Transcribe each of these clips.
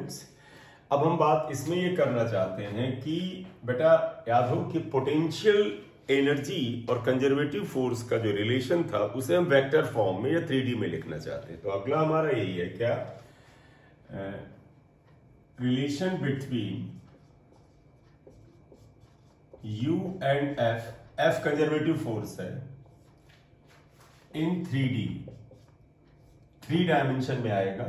Students, अब हम बात इसमें ये करना चाहते हैं कि बेटा याद हो कि पोटेंशियल एनर्जी और कंजर्वेटिव फोर्स का जो रिलेशन था उसे हम वेक्टर फॉर्म में या 3D में लिखना चाहते हैं। तो अगला हमारा यही है क्या, relation between U and F conservative force है इन 3D, 3 डायमेंशन में आएगा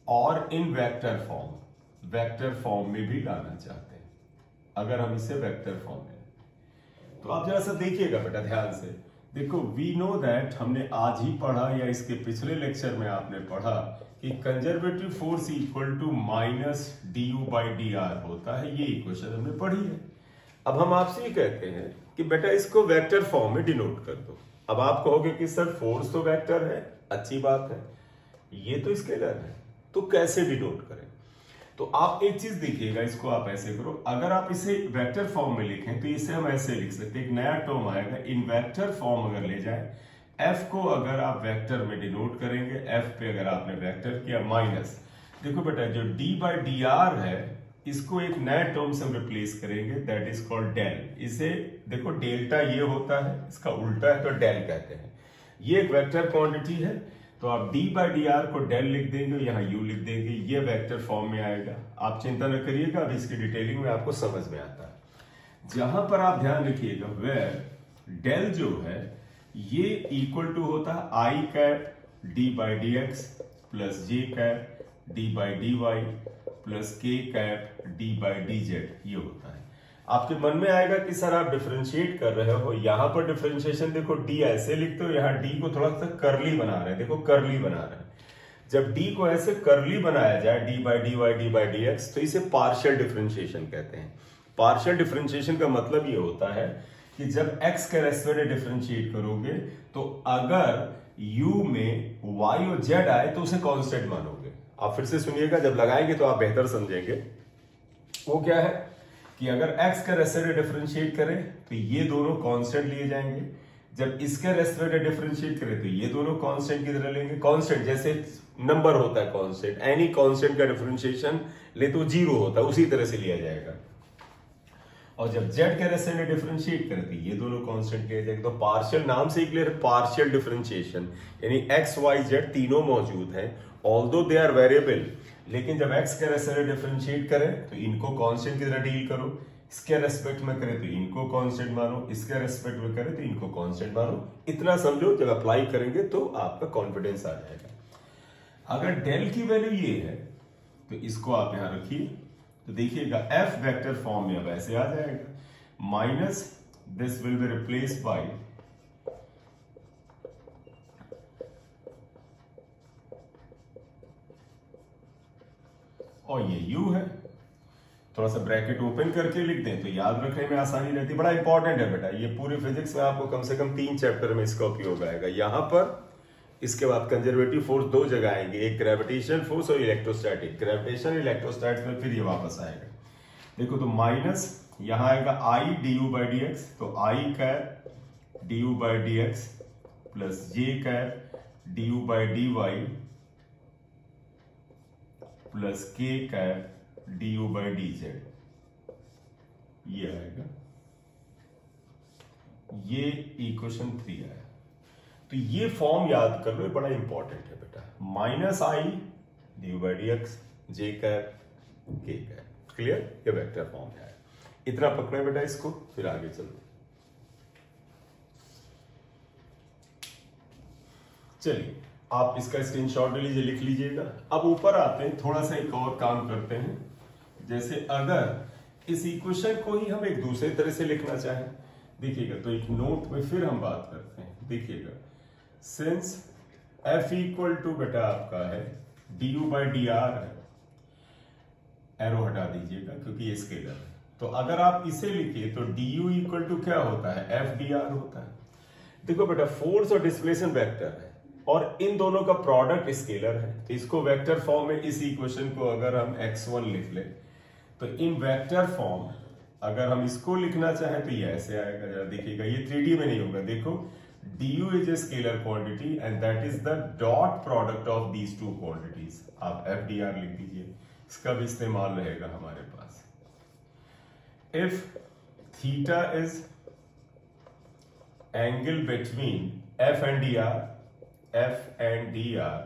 और इन वेक्टर फॉर्म में भी लाना चाहते हैं। अगर हम इसे वेक्टर फॉर्म में, तो आप जरा सा देखिएगा बेटा ध्यान से। देखो वी नो दैट, हमने आज ही पढ़ा या इसके पिछले लेक्चर में आपने पढ़ा कि conservative force equal to minus du/dr होता है। ये इक्वेशन हमने पढ़ी है। अब हम आपसे ये कहते हैं कि बेटा इसको वेक्टर फॉर्म में डिनोट कर दो। अब आप कहोगे कि सर फोर्स तो वेक्टर है, अच्छी बात है, ये तो स्केलर है, तो कैसे डिनोट करें? तो आप एक चीज देखिएगा, इसको आप ऐसे करो, अगर आप इसे वेक्टर फॉर्म में लिखें तो इसे हम ऐसे लिख सकते हैं, एक नया टर्म आएगा इन वेक्टर फॉर्म। अगर ले जाए एफ को, अगर आप वेक्टर में डिनोट करेंगे, एफ पे अगर आपने वेक्टर किया माइनस, देखो बेटा जो d/dr है इसको एक नए टर्म से हम रिप्लेस करेंगे, दैट इज कॉल्ड डेल। इसे देखो डेल्टा ये होता है, इसका उल्टा है तो डेल कहते हैं। ये एक वेक्टर क्वांटिटी है, तो आप d/dr को डेल लिख देंगे, यहाँ u लिख देंगे, ये वेक्टर फॉर्म में आएगा। आप चिंता न करिएगा, अब इसकी डिटेलिंग में आपको समझ में आता है। जहां पर आप ध्यान रखिएगा, वेयर डेल जो है ये इक्वल टू होता है i cap d/dx plus j cap d/dy plus k cap d/dz, ये होता है। आपके मन में आएगा कि सर आप डिफरेंशिएट कर रहे हो, यहां पर डिफरेंशिएशन देखो d ऐसे लिखते हो, यहां d को थोड़ा सा कर्ली बना रहे हैं, देखो कर्ली बना रहे हैं। जब d को ऐसे कर्ली बनाया जाए d/dy d/dx, तो इसे पार्शियल डिफरेंशिएशन कहते हैं। पार्शियल डिफरेंशिएशन का मतलब ये होता है कि जब x के रेस्पेक्ट में डिफरेंशिएट करोगे तो अगर u में y और z आए तो उसे कांस्टेंट मानोगे। आप फिर से सुनिएगा, जब लगाएंगे तो आप बेहतर समझेंगे। वो क्या है कि अगर x के रेस्पेक्ट में डिफरेंशिएट करें तो ये दोनों कांस्टेंट लिए जाएंगे, जब इसके रेस्पेक्ट में डिफरेंशिएट करें तो ये दोनों कांस्टेंट की तरह लेंगे। कांस्टेंट जैसे नंबर होता है कांस्टेंट, एनी कांस्टेंट का डिफरेंशिएशन ले तो 0 होता है, उसी तरह से लिया जाएगा। और जब z के रेस्पेक्ट में डिफरेंशिएट करें तो ये दोनों कांस्टेंट लिए जाएंगे। तो पार्शियल नाम से ही क्लियर, पार्शियल डिफरेंशिएशन यानी x y z तीनों मौजूद हैं, ऑल्दो दे आर वेरिएबल, लेकिन जब x के रेस्पेक्ट में डिफरेंशिएट करें तो इनको कांस्टेंट की तरह डील करो, इसके रेस्पेक्ट में करें तो इनको कांस्टेंट मानो, इसके रेस्पेक्ट में करें तो इनको कांस्टेंट मानो। इतना समझो, जब अप्लाई करेंगे तो आपका कॉन्फिडेंस आ जाएगा। अगर डेल की वैल्यू ये है तो इसको आप यहां रखिए, तो देखिएगा f वेक्टर फॉर्म में अब ऐसे आ जाएगा, minus this will be replace by और ये u है, थोड़ा सा ब्रैकेट ओपन करके लिख दें तो याद रखने में आसानी रहती है। बड़ा इंपॉर्टेंट है बेटा, ये पूरी फिजिक्स में आपको कम से कम 3 चैप्टर में इसका उपयोग आएगा। यहां पर इसके बाद कंजर्वेटिव फोर्स 2 जगह आएंगे, एक ग्रेविटेशन फोर्स और इलेक्ट्रोस्टैटिक। ग्रेविटेशन इलेक्ट्रोस्टैटिक में फिर ये वापस आएगा। देखो तो माइनस यहां आएगा i du/dx, तो i cap du/dx plus j cap du/dy plus k cap du/dz, ये आएगा। ये इक्वेशन 3 आया। तो ये फॉर्म याद कर लो, बड़ा इंपॉर्टेंट है बेटा, minus i du/dx j cap k cap, clear? ये वेक्टर फॉर्म है। इतना पकड़े बेटा इसको, फिर आगे चलो। चलिए आप इसका स्क्रीनशॉट ले लीजिए, लिख लीजिएगा। अब ऊपर आते हैं, थोड़ा सा एक और काम करते हैं। जैसे अगर इस इक्वेशन को ही हम एक दूसरे तरह से लिखना चाहें, देखिएगा तो एक नोट में फिर हम बात करते हैं। देखिएगा सिंस f इक्वल टू बेटा आपका है du/dr है, एरो हटा दीजिएगा क्योंकि ये स्केलर है। तो अगर आप इसे लिखिए तो du इक्वल टू क्या होता है, f/dr होता है। देखो बेटा फोर्स और डिस्प्लेसमेंट वेक्टर है और इन दोनों का प्रोडक्ट स्केलर है, तो इसको वेक्टर फॉर्म में इस इक्वेशन को अगर हम x1 लिख लें तो इन वेक्टर फॉर्म अगर हम इसको लिखना चाहें तो ये ऐसे आएगा। जरा देखिएगा, ये 3D में नहीं होगा। देखो du is a scalar quantity and that is the dot product of these two quantities. आप f/dr लिख दीजिए, इसका भी इस्तेमाल रहेगा हमारे पास। If theta is angle between f and d r,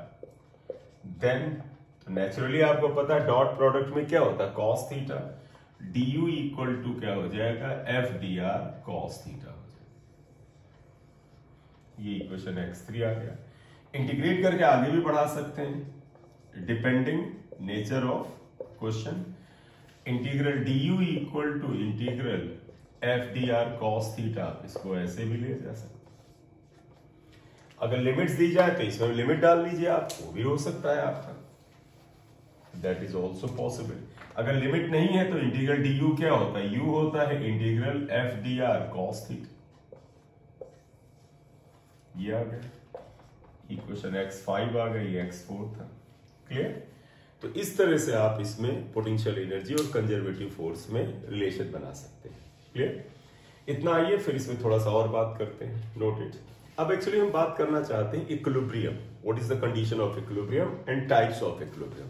then naturally आपको पता है डॉट प्रोडक्ट में क्या होता है, cos theta, d you equal to क्या हो जाएगा, f D R cos theta हो जाएगा। ये इक्वेशन x3 आ गया। इंटीग्रेट करके आगे भी बढ़ा सकते हैं depending nature of question. Integral D you equal to integral F D R cos theta, इसको ऐसे भी ले जा सकते। अगर लिमिट्स दी जाए तो इसमें लिमिट डाल लीजिए आप, वो भी हो सकता है आपका, दैट इज ऑल्सो पॉसिबल। अगर लिमिट नहीं है तो इंटीग्रल डी यू क्या होता है, यू होता है integral F D R cos theta. ये आ गया इक्वेशन x5 आ गई, x4 था। क्लियर? तो इस तरह से आप इसमें पोटेंशियल एनर्जी और कंजर्वेटिव फोर्स में रिलेशन बना सकते हैं। क्लियर? इतना आइए फिर इसमें थोड़ा सा और बात करते हैं। Note it. अब एक्चुअली हम बात करना चाहते हैं equilibrium, what is the condition of equilibrium and types of equilibrium.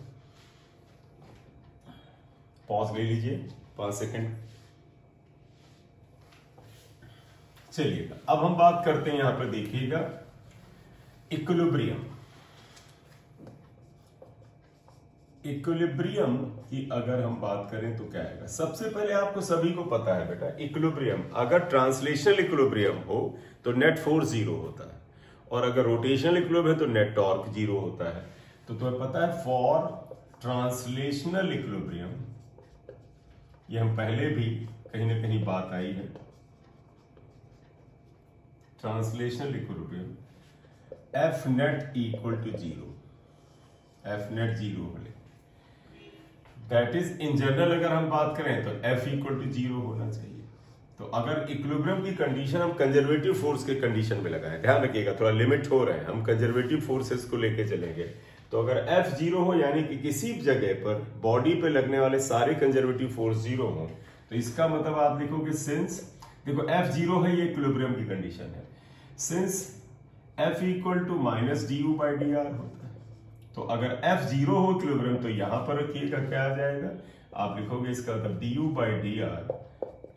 Pause ले लीजिए 5 सेकेंड। चलिएगा अब हम बात करते हैं, यहां पर देखिएगा इक्विलिब्रियम। इक्विलिब्रियम की अगर हम बात करें तो क्या आएगा, सबसे पहले आपको सभी को पता है बेटा इक्विलिब्रियम, अगर ट्रांसलेशनल इक्विलिब्रियम हो तो नेट फोर्स 0 होता है, और अगर रोटेशनल इक्विलिब्रियम है तो नेट टॉर्क 0 होता है। तो तुम्हें पता है फॉर ट्रांसलेशनल इक्विलिब्रियम, ये हम पहले भी कहीं ना कहीं बात आई है, translational equilibrium F net equal to 0, F net 0 होले, दैट इज इन जनरल अगर हम बात करें तो एफ इक्वल टू 0 होना चाहिए। तो अगर इक्विलिब्रियम की कंडीशन हम कंजर्वेटिव फोर्स के कंडीशन में लगाएं, ध्यान रखिएगा थोड़ा लिमिट हो रहे हैं, हम कंजर्वेटिव फोर्सेस को लेके चलेंगे। तो अगर एफ 0 हो यानी कि किसी जगह पर बॉडी पे लगने वाले सारे कंजर्वेटिव फोर्स 0 हो, तो इसका मतलब आप लिखोगे सिंस, देखो एफ 0 है, ये इक्विलिब्रियम की कंडीशन है, since F equal to minus D you by D R होता है। तो अगर एफ 0 हो इक्विलिब्रियम तो यहां पर रखिएगा क्या आ जाएगा, आप लिखोगे इसका मतलब D you by D R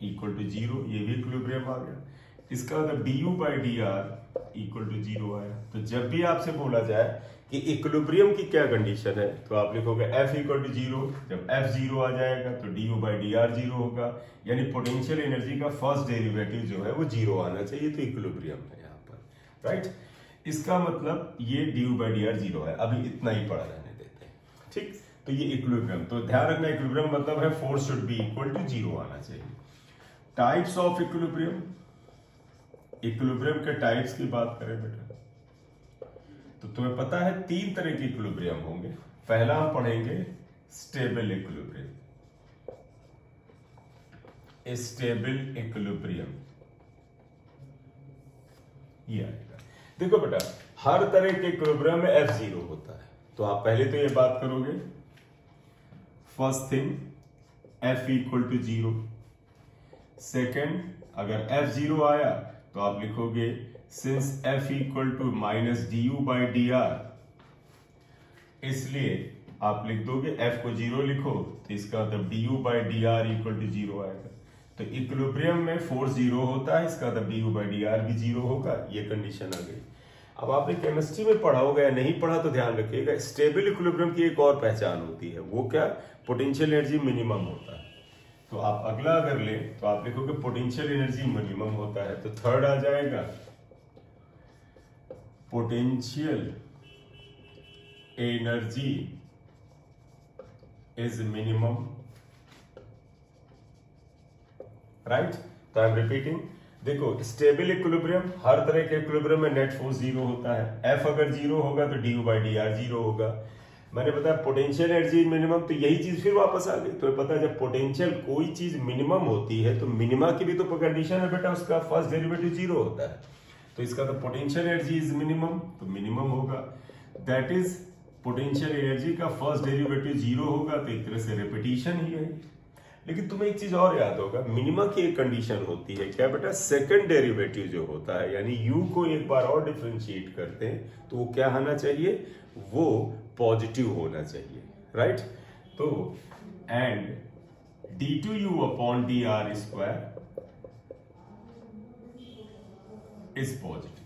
equal to 0, ये भी इक्विलिब्रियम आ गया। इसका मतलब D you by D R equal to 0 आया। तो जब भी आपसे बोला जाए कि इक्विलिब्रियम की क्या कंडीशन है तो आप लिखोगे एफ इक्वल टू 0, जब एफ 0 आ जाएगा तो D you by D are 0 होगा, यानी पोटेंशियल एनर्जी का फर्स्ट डेरिवेटिव जो है वो 0 आना चाहिए, तो इक्विलिब्रियम है यहाँ पर, राइट। इसका मतलब ये D you by D are 0 है, अभी इतना ही पड़ा रहने देते हैं, ठीक। तो ये इक्विलिब्रियम, तो ध्यान रखना इक्विलिब्रियम मतलब है force should be equal to 0 आना चाहिए। टाइप्स ऑफ इक्विलिब्रियम, इक्विलिब्रियम के टाइप्स की बात करें बेटा तो तुम्हें पता है 3 तरह के इक्विलिब्रियम होंगे। पहला हम पढ़ेंगे स्टेबल इक्विलिब्रियम, स्टेबल इक्विलिब्रियम ये आएगा। देखो बेटा हर तरह के इक्विलिब्रियम में एफ 0 होता है, तो आप पहले तो ये बात करोगे first thing F equal to 0। Second अगर एफ 0 आया तो आप लिखोगे since F equal to minus D you by D R, इसलिए आप लिख दोगे एफ को 0 लिखो तो इसका मतलब D you by D R equal to 0 आएगा। तो इक्विलिब्रियम में फोर्स 0 होता है, इसका मतलब D you by D are भी 0 होगा, ये कंडीशन आ गई। अब आपने केमिस्ट्री में पढ़ा होगा या नहीं पढ़ा तो ध्यान रखिएगा, स्टेबल इक्विलिब्रियम की एक और पहचान होती है, वो क्या, पोटेंशियल एनर्जी मिनिमम होता है। तो आप अगला अगर ले तो आप लिखोगे पोटेंशियल एनर्जी मिनिमम होता है, तो थर्ड आ जाएगा potential energy is minimum, right. तो आई एम रिपीटिंग, देखो स्टेबल इक्विलिब्रियम, हर तरह के इक्विलिब्रियम में नेट फोर्स 0 होता है, एफ अगर 0 होगा तो D you by D are 0 होगा। मैंने बताया पोटेंशियल एनर्जी मिनिमम, तो यही चीज फिर वापस आ गई। तो पता है जब पोटेंशियल कोई चीज मिनिमम होती है तो मिनिमा की भी तो कंडीशन है बेटा, उसका फर्स्ट डेरिवेटिव 0 होता है, तो इसका तो पोटेंशियल एनर्जी इज मिनिमम, तो मिनिमम होगा, दैट इज पोटेंशियल एनर्जी का फर्स्ट डेरिवेटिव 0 होगा, तो एक तरह से रिपीटिशन ही है। लेकिन तुम्हें एक चीज और याद होगा, मिनिमा की एक कंडीशन होती है क्या बेटा, सेकंड डेरिवेटिव जो होता है, यानी u को एक बार और डिफरेंशिएट करते हैं तो वो क्या आना चाहिए, वो पॉजिटिव होना चाहिए, राइट। तो and d2u upon dr square is positive.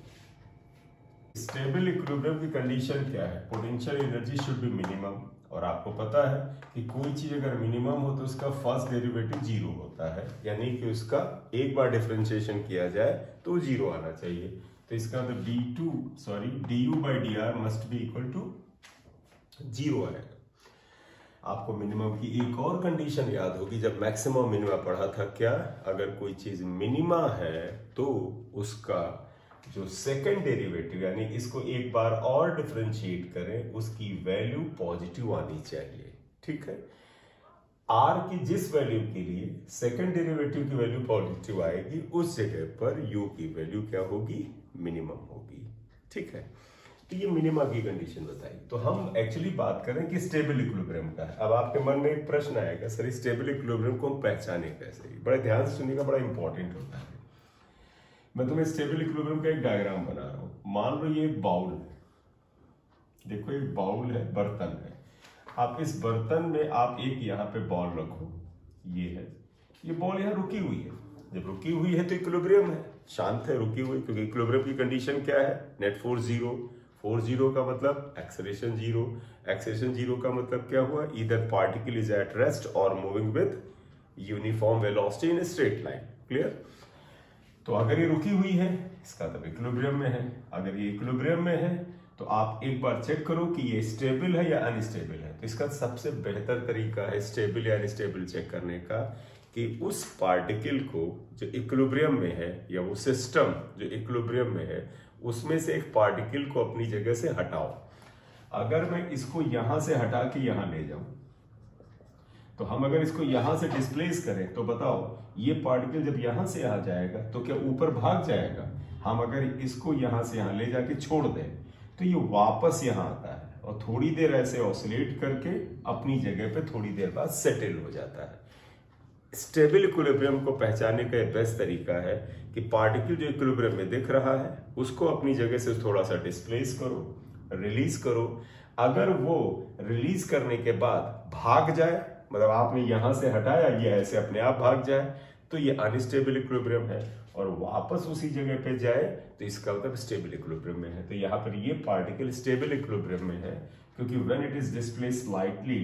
Stable equilibrium की कंडीशन क्या है? Potential energy should be minimum, और आपको पता है कि कोई चीज अगर मिनिमम हो तो उसका फर्स्ट डेरिवेटिव जीरो होता है, यानी कि उसका एक बार डिफरेंशिएशन किया जाए तो जीरो आना चाहिए। तो इसका मतलब du by dr must be equal to zero आएगा। आपको मिनिमम की एक और कंडीशन याद होगी, जब मैक्सिमम मिनिमा पढ़ा था, क्या? अगर कोई चीज मिनिमा है तो उसका जो सेकंड डेरिवेटिव, यानी इसको एक बार और डिफरेंशिएट करें, उसकी वैल्यू पॉजिटिव आनी चाहिए। ठीक है, आर की जिस वैल्यू के लिए सेकंड डेरिवेटिव की वैल्यू पॉजिटिव आएगी, उस जगह पर यू की वैल्यू क्या होगी? मिनिमम होगी। ठीक है, तो ये मिनिमा की कंडीशन बताई। तो हम एक्चुअली बात करें कि स्टेबल इक्विलिब्रियम का है। अब आपके मन में एक प्रश्न आएगा, सर स्टेबल इक्विलिब्रियम को हम पहचाने कैसे? बड़े ध्यान से सुनिएगा, बड़ा इंपॉर्टेंट होता है। मैं तुम्हें स्टेबल इक्विलिब्रियम का एक डायग्राम बना रहा हूं। मान लो ये एक बाउल है, देखो एक बाउल है, बर्तन है। आप इस बर्तन में आप एक यहाँ पे बॉल रखो, ये है, ये बॉल यहाँ रुकी हुई है। जब रुकी हुई है तो इक्विलिब्रियम है, शांत है, रुकी हुई, क्योंकि इक्विलिब्रियम की कंडीशन क्या है? Net force zero. Force zero का मतलब एक्सेलरेशन जीरो। एक्सेलरेशन जीरो का मतलब क्या हुआ? Either particle is at rest और moving with uniform velocity in straight line. Clear? तो अगर ये रुकी हुई है, इसका मतलब इक्विलिब्रियम में है। अगर ये इक्विलिब्रियम में है तो आप एक बार चेक करो कि ये स्टेबल है या अनस्टेबल है। तो इसका सबसे बेहतर तरीका है स्टेबल या अनस्टेबल चेक करने का, कि उस पार्टिकल को जो इक्विलिब्रियम में है, या वो सिस्टम जो इक्विलिब्रियम में है, उसमें से एक पार्टिकल को अपनी जगह से हटाओ। अगर मैं इसको यहां से हटा के यहां ले जाऊं, तो हम अगर इसको यहां से डिस्प्लेस करें तो बताओ, ये पार्टिकल जब यहां से यहां जाएगा तो क्या ऊपर भाग जाएगा? हम अगर इसको यहां से यहां ले जाके छोड़ दें तो ये वापस यहां आता है और थोड़ी देर ऐसे ऑसिलेट करके अपनी जगह पे थोड़ी देर बाद सेटल हो जाता है। स्टेबल इक्विलिब्रियम को पहचानने का बेस्ट तरीका है कि पार्टिकल जो इक्विलिब्रियम में दिख रहा है उसको अपनी जगह से थोड़ा सा डिस्प्लेस करो, रिलीज करो। अगर वो रिलीज करने के बाद भाग जाए, मतलब आपने यहां से हटाया, ये ऐसे अपने आप भाग जाए, तो ये अनस्टेबल इक्विलिब्रियम है। और वापस उसी जगह पे जाए तो इसका मतलब स्टेबल इक्विलिब्रियम में है। तो यहाँ पर ये पार्टिकल स्टेबल इक्विलिब्रियम में है, क्योंकि when it is displaced slightly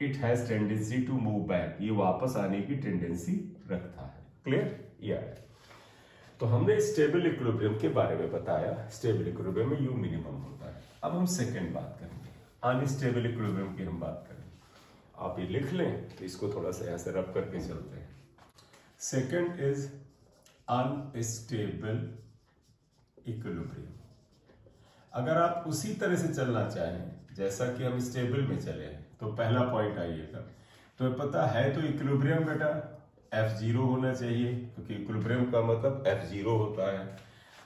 it has tendency to move back, ये वापस आने की टेंडेंसी रखता है। क्लियर? या तो हमने स्टेबल इक्विलिब्रियम के बारे में बताया। स्टेबल इक्विलिब्रियम में यू मिनिमम होता है। अब हम सेकेंड बात करेंगे, अनस्टेबल इक्विलिब्रियम की हम बात करेंगे। आप ये लिख लें, तो इसको थोड़ा सा ऐसे रब करके चलते हैं। Second is unstable equilibrium. अगर आप उसी तरह से चलना चाहें जैसा कि हम स्टेबल में चले, तो पहला पॉइंट आइएगा, तो पता है तो इक्विलिब्रियम बेटा F0 होना चाहिए, क्योंकि इक्विलिब्रियम का मतलब F0 होता है।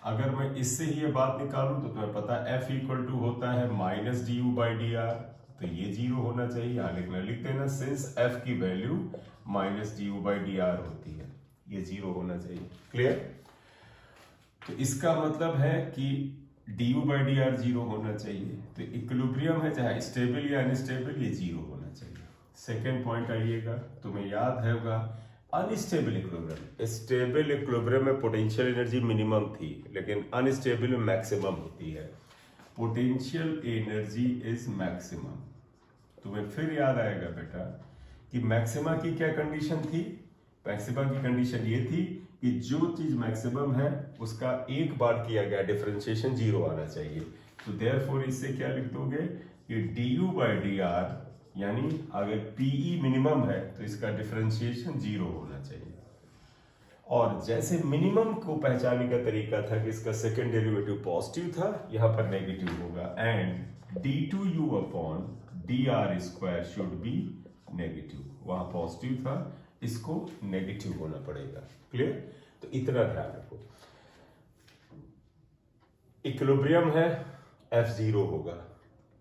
अगर मैं इससे ही ये बात निकालूं तो तुम्हें पता है F इक्वल टू होता है माइनस du बाई dr, तो ये जीरो होना चाहिए। यहाँ लिख देना, सिंस F की value minus du by dr होती है, ये जीरो होना चाहिए। क्लियर? तो इसका मतलब है कि du बाई dr जीरो होना चाहिए। तो इक्विलिब्रियम है, चाहे स्टेबल या अनस्टेबल, ये जीरो होना चाहिए। सेकेंड पॉइंट आइएगा, तुम्हें याद होगा अनस्टेबल इक्विलिब्रियम। स्टेबल इक्विलिब्रियम में पोटेंशियल एनर्जी मिनिमम थी, लेकिन अनस्टेबल में मैक्सिमम होती है। Potential energy is maximum. तुम्हें फिर याद आएगा बेटा कि मैक्सिमा की क्या कंडीशन थी? मैक्सिमा की कंडीशन ये थी कि जो चीज मैक्सिमम है उसका एक बार किया गया डिफरेंशिएशन जीरो आना चाहिए। तो देयरफॉर इससे क्या लिख दोगे कि du बाई dr, यानी अगर PE मिनिमम है तो इसका डिफरेंशिएशन जीरो होना चाहिए। और जैसे मिनिमम को पहचानने का तरीका था कि इसका सेकेंड डेरिवेटिव पॉजिटिव था, यहां पर नेगेटिव होगा, and d2u upon dr square should be negative. वहां पॉजिटिव था, इसको नेगेटिव होना पड़ेगा। क्लियर? तो इतना ध्यान रखो। इक्विलिब्रियम है, F0 होगा।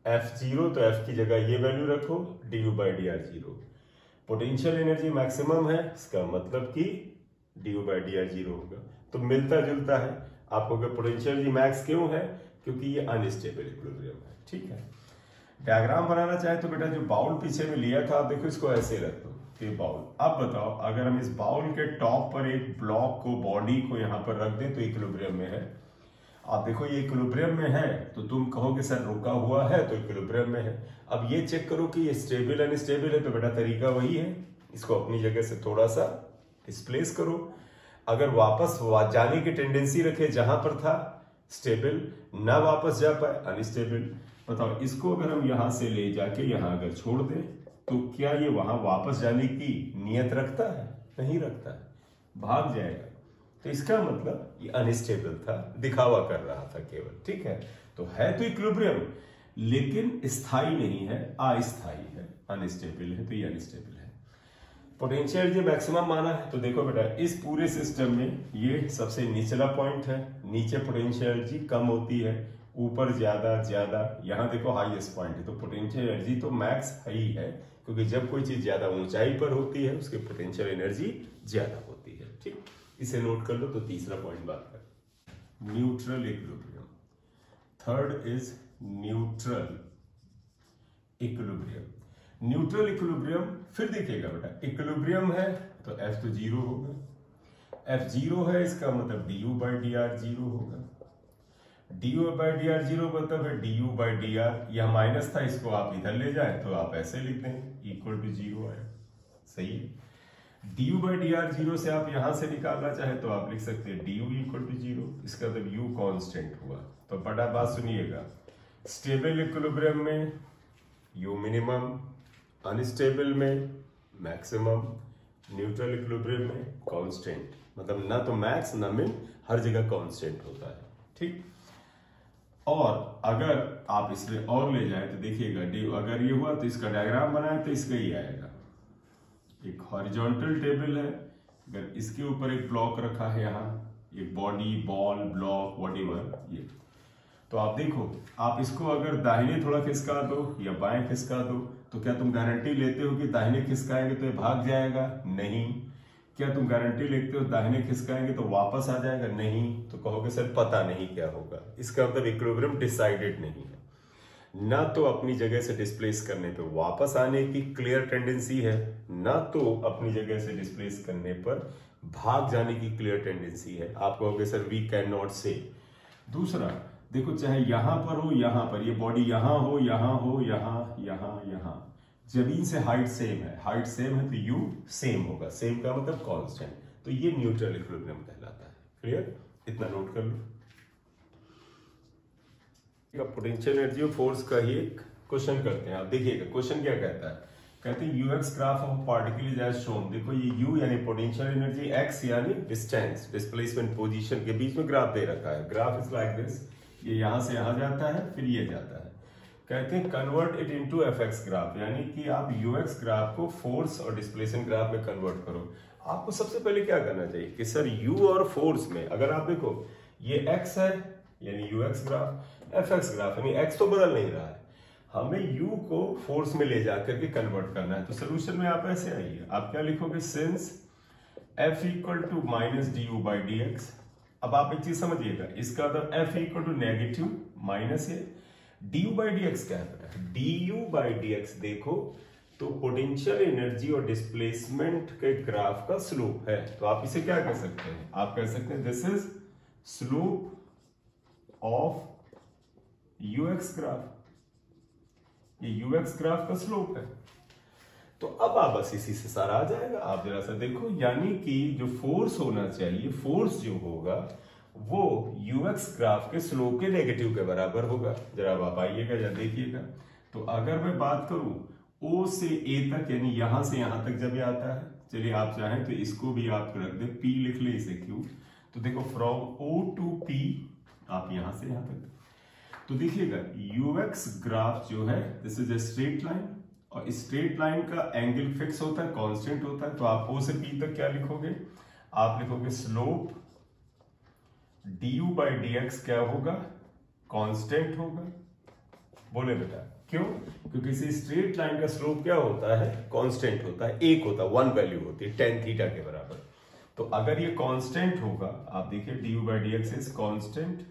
F0 तो F की जगह ये वैल्यू रखो, du by dr zero. Potential energy maximum है, इसका मतलब कि du बाई dr जीरो होगा। तो मिलता जुलता है। आपको पोटेंशियल एनर्जी मैक्स क्यों है? क्योंकि ये अनस्टेबल इक्विलिब्रियम है। ठीक है, डायग्राम बनाना चाहे तो बेटा जो बाउल पीछे में लिया था, आप देखो इसको ऐसे रख दो, ये बाउल। अब बताओ अगर हम इस बाउल के टॉप पर एक ब्लॉक को, बॉडी को यहाँ पर रख दें तो इक्विलिब्रियम में है। आप देखो ये इक्विलिब्रियम में है तो तुम कहोगे सर रुका हुआ है तो इक्विलिब्रियम में है। अब ये चेक करो कि ये स्टेबल अनस्टेबल है, तो बेटा तरीका वही है, इसको अपनी जगह से थोड़ा सा डिस्प्लेस करो। अगर वापस जाने की टेंडेंसी रखे जहां पर था स्टेबल, ना वापस जा पाए अनस्टेबल। बताओ इसको अगर हम यहां से ले जाके यहां अगर छोड़ दें तो क्या ये वहां वापस जाने की नियत रखता है? नहीं रखता है, भाग जाएगा। तो इसका मतलब ये अनस्टेबल था, दिखावा कर रहा था केवल, ठीक है। तो है तो इक्विलिब्रियम लेकिन स्थायी नहीं है, अस्थायी है, अनस्टेबल है, तो ये अनस्टेबल है। पोटेंशियल एनर्जी मैक्सिमम माना है तो देखो बेटा इस पूरे सिस्टम में ये सबसे निचला पॉइंट है, नीचे पोटेंशियल एनर्जी कम होती है, ऊपर ज्यादा, यहाँ देखो हाईएस्ट पॉइंट है। तो पोटेंशियल एनर्जी तो मैक्स ही है, क्योंकि जब कोई चीज ज्यादा ऊंचाई पर होती है उसकी पोटेंशियल एनर्जी ज्यादा होती है, ठीक। इसे नोट कर लो। तो तीसरा पॉइंट बात कर neutral equilibrium. Third is neutral equilibrium. Neutral equilibrium फिर देखिएगा बेटा, इक्विलिब्रियम है तो F तो जीरो होगा, F जीरो है इसका मतलब du by D are zero होगा, du by D are zero मतलब है du बाई डी आर, यह माइनस था इसको आप इधर ले जाए तो आप ऐसे लिख दें इक्वल टू जीरो है, सही है। du by D are zero से आप यहां से निकालना चाहे तो आप लिख सकते हैं du इक्वल टू जीरो, इसका मतलब u कांस्टेंट हुआ। तो बड़ा बात सुनिएगा, स्टेबल इक्विलिब्रियम में u मिनिमम, अनस्टेबल में मैक्सिमम, न्यूट्रल इक्विलिब्रियम में कांस्टेंट, मतलब ना तो मैक्स ना मिन, हर जगह कांस्टेंट होता है, ठीक। और अगर आप इसमें और ले जाए तो देखिएगा अगर ये हुआ तो इसका डायग्राम बनाए तो इसका ही आएगा। एक हॉरिजॉन्टल टेबल है, अगर इसके ऊपर एक ब्लॉक रखा है, यहाँ एक बॉडी, बॉल, ब्लॉक, व्हाटएवर ये, तो आप देखो आप इसको अगर दाहिने थोड़ा खिसका दो या बाएं खिसका दो तो क्या तुम गारंटी लेते हो कि दाहिने खिसकाएंगे तो ये भाग जाएगा? नहीं। क्या तुम गारंटी लेते हो दाहिने खिसकाएंगे तो वापस आ जाएगा? नहीं। तो कहोगे सर पता नहीं क्या होगा। इसका मतलब इक्विलिब्रियम डिसाइडेड नहीं है, ना तो अपनी जगह से डिस्प्लेस करने पे वापस आने की क्लियर टेंडेंसी है, ना तो अपनी जगह से डिस्प्लेस करने पर भाग जाने की क्लियर टेंडेंसी है। आप कहोगे सर वी कैन नॉट से। दूसरा देखो, चाहे यहां पर हो यहां पर, ये बॉडी यहां हो यहां हो यहां, जमीन से हाइट सेम है, हाइट सेम है तो यू सेम होगा, सेम का मतलब कांस्टेंट, तो ये न्यूट्रल इक्विलिब्रियम कहलाता है। क्लियर? इतना नोट कर लो। पोटेंशियल एनर्जी और फोर्स का ही एक क्वेश्चन करते हैं। आप देखिएगा क्वेश्चन क्या कहता है, कहते हैं U X graph of particle is as shown. देखो ये यू यानी पोटेंशियल एनर्जी, एक्स यानी डिस्टेंस, डिस्प्लेसमेंट, पोजीशन के बीच में ग्राफ दे रखा है। ग्राफ इज लाइक दिस, ये यहां से यहां जाता है फिर ये जाता है। कहते हैं convert it into FX graph, यानी कि आप यूएक्स ग्राफ को फोर्स और डिस्प्लेसमेंट ग्राफ में कन्वर्ट करो। आपको सबसे पहले क्या करना चाहिए कि सर यू और फोर्स में, अगर आप देखो ये एक्स है यानी यूएक्स ग्राफ, एफएक्स ग्राफ यानी एक्स तो बदल नहीं रहा है, हमें यू को फोर्स में ले जाकर के कन्वर्ट करना है। तो सोल्यूशन में आप ऐसे आइए, आप क्या लिखोगे, since F equal to minus D you by D x. अब आप एक चीज समझिएगा, इसका मतलब f equal to negative minus है, d you by D x क्या है, d you by D x देखो तो पोटेंशियल एनर्जी और डिस्प्लेसमेंट के ग्राफ का स्लोप है। तो आप इसे क्या कह सकते हैं, आप कह सकते हैं this is slope of UX graph, ये यूएक्स ग्राफ का स्लोप है। तो अब आप बस इसी से सारा आ जाएगा। आप जरा सा देखो, यानी कि जो फोर्स होना चाहिए, फोर्स जो होगा वो यूएक्स ग्राफ के स्लोप के नेगेटिव के बराबर होगा। जरा आप आइएगा या देखिएगा, तो अगर मैं बात करूं O से A तक यानी यहां से यहां तक जब ये आता है, चलिए आप चाहें तो इसको भी आप रख दे, P लिख ले इसे Q। तो देखो फ्रॉम O टू P आप यहां से यहां तक, तो देखिएगा यूएक्स ग्राफ जो है this is a straight line, और स्ट्रेट लाइन का एंगल फिक्स होता है, कांस्टेंट होता है। तो आप O से P तक क्या लिखोगे, आप लिखोगे slope du by D x क्या होगा, कांस्टेंट होगा। बोले बेटा क्यों? क्योंकि इसी स्ट्रेट लाइन का स्लोप क्या होता है, कांस्टेंट होता है, एक होता है, वन वैल्यू होती है tan थीटा के बराबर। तो अगर ये कांस्टेंट होगा, आप देखिए du by D x is constant,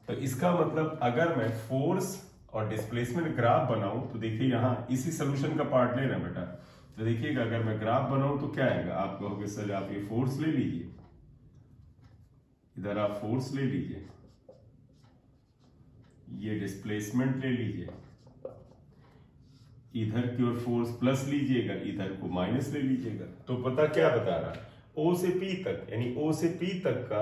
तो इसका मतलब अगर मैं फोर्स और डिस्प्लेसमेंट ग्राफ बनाऊं तो देखिए यहां इसी सोल्यूशन का पार्ट लेना बेटा। तो देखिएगा अगर मैं ग्राफ बनाऊं तो क्या आएगा, आप कहोगे सर आप ये फोर्स ले लीजिए, इधर आप फोर्स ले लीजिए, ये डिस्प्लेसमेंट ले लीजिए, इधर की ओर फोर्स प्लस लीजिएगा, इधर को माइनस ले लीजिएगा। तो पता क्या बता रहा, ओ से पी तक यानी ओ से पी तक का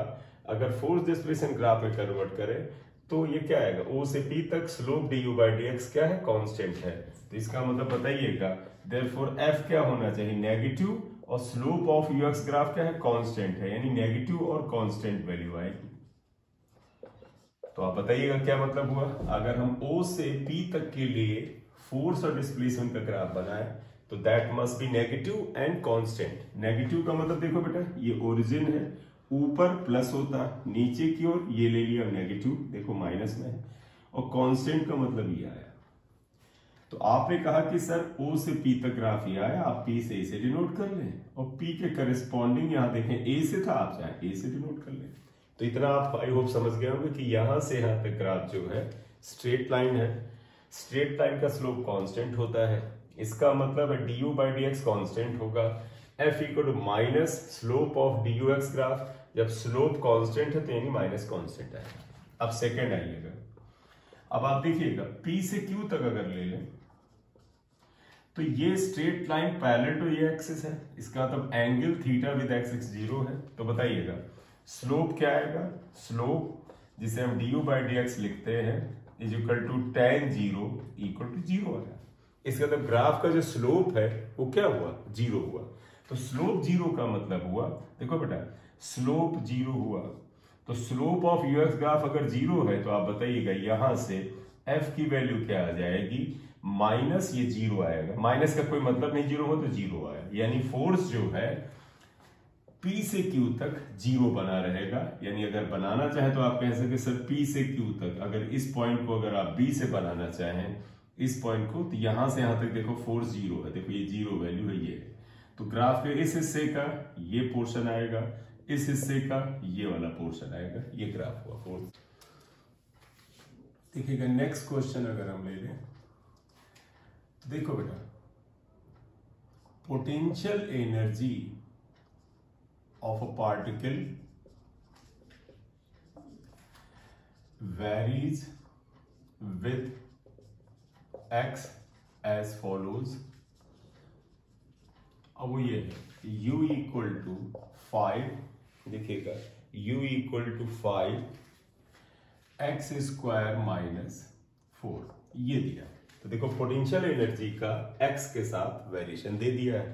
अगर फोर्स डिस्प्लेसमेंट ग्राफ में कन्वर्ट करें तो ये क्या आएगा, ओ से पी तक slope D you by D x क्या है, कांस्टेंट है। तो इसका मतलब बताइएगा देयरफॉर एफ क्या होना चाहिए, नेगेटिव, और slope of you x graph क्या है, कांस्टेंट है, यानी नेगेटिव और कांस्टेंट वैल्यू आएगी। तो आप बताइएगा क्या मतलब हुआ, अगर हम ओ से पी तक के लिए फोर्स और डिस्प्लेसमेंट का ग्राफ बनाए तो that must be negative and constant. Negative का मतलब देखो बेटा ये ओरिजिन है, ऊपर प्लस होता, नीचे की ओर ये ले लिया नेगेटिव, देखो माइनस में है, और कांस्टेंट का मतलब ये आया। तो आपने कहा कि सर ओ से पी तक ग्राफ ये आया, आप पी से ए से डिनोट कर लें, और पी के करस्पॉन्डिंग यहां देखें ए से था, आप चाहे ए से डिनोट कर लें। तो इतना आप आई होप समझ गए होंगे कि यहां से यहां तक ग्राफ जो है स्ट्रेट लाइन है, स्ट्रेट लाइन का स्लोप कांस्टेंट होता है, इसका मतलब है d you by D x constant होगा, f equal to minus slope of d u x graph, जब स्लोप कांस्टेंट है तो यानी माइनस कांस्टेंट आएगा। अब सेकेंड आइएगा, अब आप देखिएगा पी से क्यू तक अगर ले लें तो ये स्ट्रेट लाइन पैरेलल टू ये एक्सिस है, इसका मतलब एंगल थीटा विद एक्सिस 0 है। तो बताइएगा स्लोप क्या आएगा, स्लोप जिसे हम D you by D X लिखते हैं is equal to tan 0 equal to 0 आया। इसका मतलब ग्राफ का जो स्लोप है वो क्या हुआ, 0 हुआ। तो स्लोप 0 का मतलब हुआ, देखो बेटा स्लोप 0 हुआ तो slope of you x graph अगर 0 है तो आप बताइएगा यहां से एफ की वैल्यू क्या आ जाएगी, माइनस ये 0 आएगा, माइनस का कोई मतलब नहीं, 0 हो तो 0 आया, यानी फोर्स जो है P से Q तक 0 बना रहेगा। यानी अगर बनाना चाहे तो आप कह सकते सर P से Q तक, अगर इस पॉइंट को अगर आप B से बनाना चाहें इस पॉइंट को, तो यहां से यहां तक देखो फोर्स 0 है, देखो ये 0 वैल्यू है, ये है। तो ग्राफ के इस हिस्से का ये पोर्शन आएगा, इस हिस्से का ये वाला पोर्शन आएगा, ये ग्राफ हुआ फोर्स। देखिएगा नेक्स्ट क्वेश्चन अगर हम ले लें तो देखो बेटा potential energy of a particle varies with x as follows। अब वो ये u इक्वल टू 5, देखिएगा u equal to 5 X square minus 4 ये दिया। तो देखो पोटेंशियल एनर्जी का x के साथ वेरिएशन दे दिया है,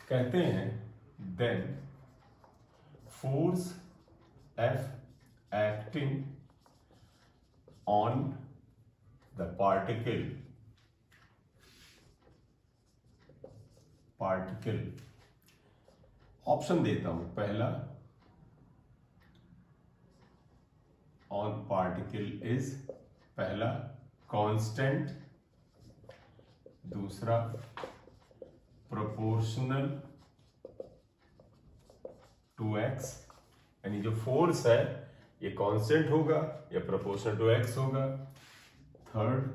कहते हैं then force F acting on the particle option देता हूं, पहला ऑन पार्टिकल इज, पहला कांस्टेंट, दूसरा प्रोपोर्शनल टू एक्स, यानी जो फोर्स है ये कांस्टेंट होगा या प्रोपोर्शनल टू एक्स होगा, third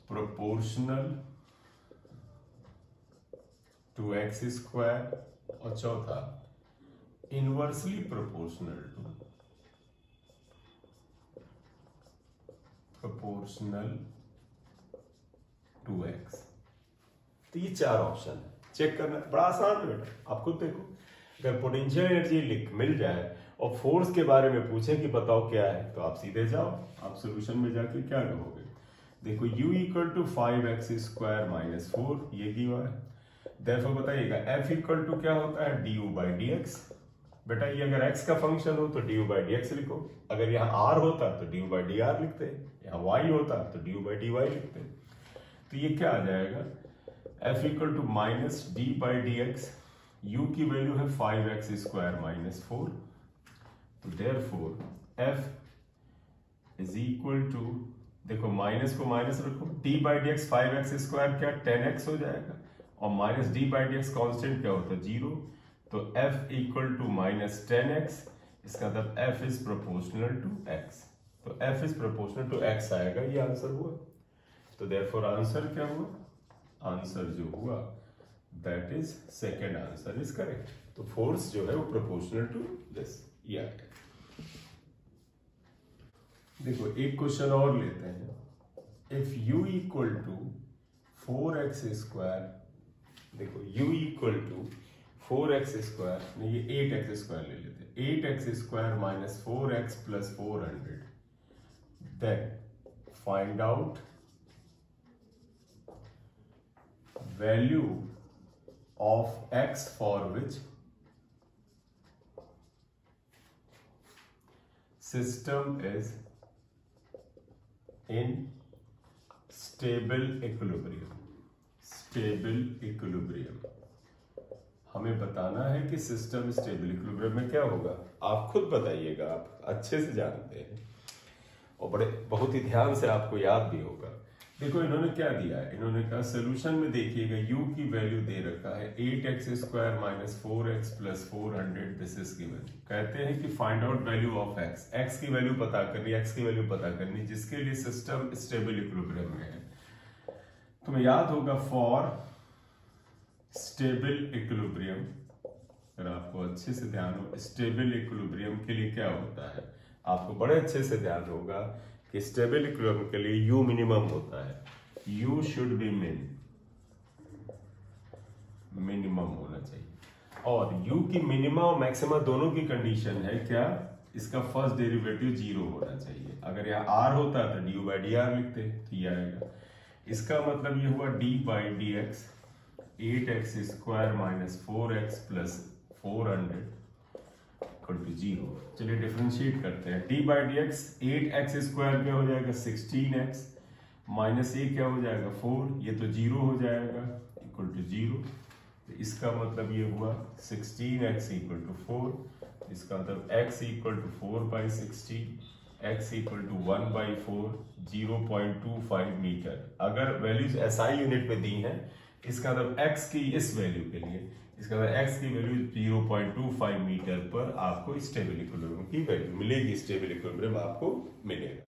proportional to X square, और चौथा इनवर्सली प्रोपोर्शनल टू एक्स। तो ये चार ऑप्शन है, चेक करना बड़ा आसान है बेटा, आप खुद देखो। अगर पोटेंशियल एनर्जी मिल जाए और फोर्स के बारे में पूछे कि बताओ क्या है, तो आप सीधे जाओ, आप सोल्यूशन में जाके क्या कहोगे, देखो u equal to 5x square minus 4 ये गिवा है, देयरफॉर बताइएगा f इक्वल टू क्या होता है du बाई डी एक्स। बेटा ये अगर x का फंक्शन हो तो du बाई डी एक्स लिखो, अगर यहाँ r होता तो du बाई डी आर लिखते, यहाँ y होता तो du बाई डी वाई लिखते। तो ये क्या आ जाएगा, f equal to minus D by D X, u की वैल्यू है 5x स्क्वायर माइनस 4, तो therefore f is equal to, देखो माइनस को माइनस रखो, d by D X 5x square क्या 10x हो जाएगा, और minus d by D x constant क्या होता है 0, तो f equal to minus 10x इसका मतलब f is proportional to x, तो f is proportional to x आएगा, ये आंसर हुआ। तो देयरफॉर आंसर क्या हुआ, आंसर जो हुआ that is second answer is correct. तो फोर्स जो है वो प्रोपोर्शनल टू दिस, ये आएगा। देखो एक क्वेश्चन और लेते हैं। If u equal to 4x square, देखो u equal to 4x square, ये 8x स्क्वायर ले लेते हैं, 8x square minus 4x plus 400, then find out value of x for which system is in stable equilibrium. Stable equilibrium, हमें बताना है कि system stable equilibrium में क्या होगा। आप खुद बताइएगा, आप अच्छे से जानते हैं और बड़े बहुत ही ध्यान से आपको याद भी होगा। देखो इन्होंने क्या दिया है, इन्होंने कहा सोल्यूशन में देखिएगा u की वैल्यू दे रखा है 8x square minus 4x plus 400, this is given. कहते हैं कि find out value of x, x की वैल्यू पता करनी, x की वैल्यू पता करनी जिसके लिए सिस्टम स्टेबल इक्विलिब्रियम में है। तुम्हें याद होगा फॉर स्टेबल इक्विलिब्रियम, अगर आपको अच्छे से ध्यान हो, स्टेबल इक्विलिब्रियम के लिए क्या होता है, आपको बड़े अच्छे से ध्यान होगा कि स्टेबल इक्विलिब्रियम के लिए u मिनिमम होता है, u शुड बी मिनिमम होना चाहिए। और u की मिनिमम और मैक्सिमम दोनों की कंडीशन है क्या, इसका फर्स्ट डेरिवेटिव 0 होना चाहिए। अगर यहाँ r होता तो du बाई डी आर लिखते, तो ये आएगा। इसका मतलब ये हुआ d by D X 8x square minus 4x plus 400 equal to 0। चलिए डिफरेंशिएट करते हैं। d by D X 8x square क्या हो जाएगा 16x माइनस a क्या हो जाएगा 4, ये तो 0 हो जाएगा इक्वल टू 0। तो इसका मतलब ये हुआ 16x इक्वल टू 4, इसका मतलब x equal to 4 by 16, x equal to 1 by 4, 0.25 metre. अगर वैल्यूज SI यूनिट में दी हैं, इसका मतलब x की इस वैल्यू के लिए, इसका मतलब x की वैल्यू 0.25 मीटर पर आपको स्टेबल इक्विलिब्रियम की वैल्यू मिलेगी, स्टेबल इक्विलिब्रियम आपको मिलेगा।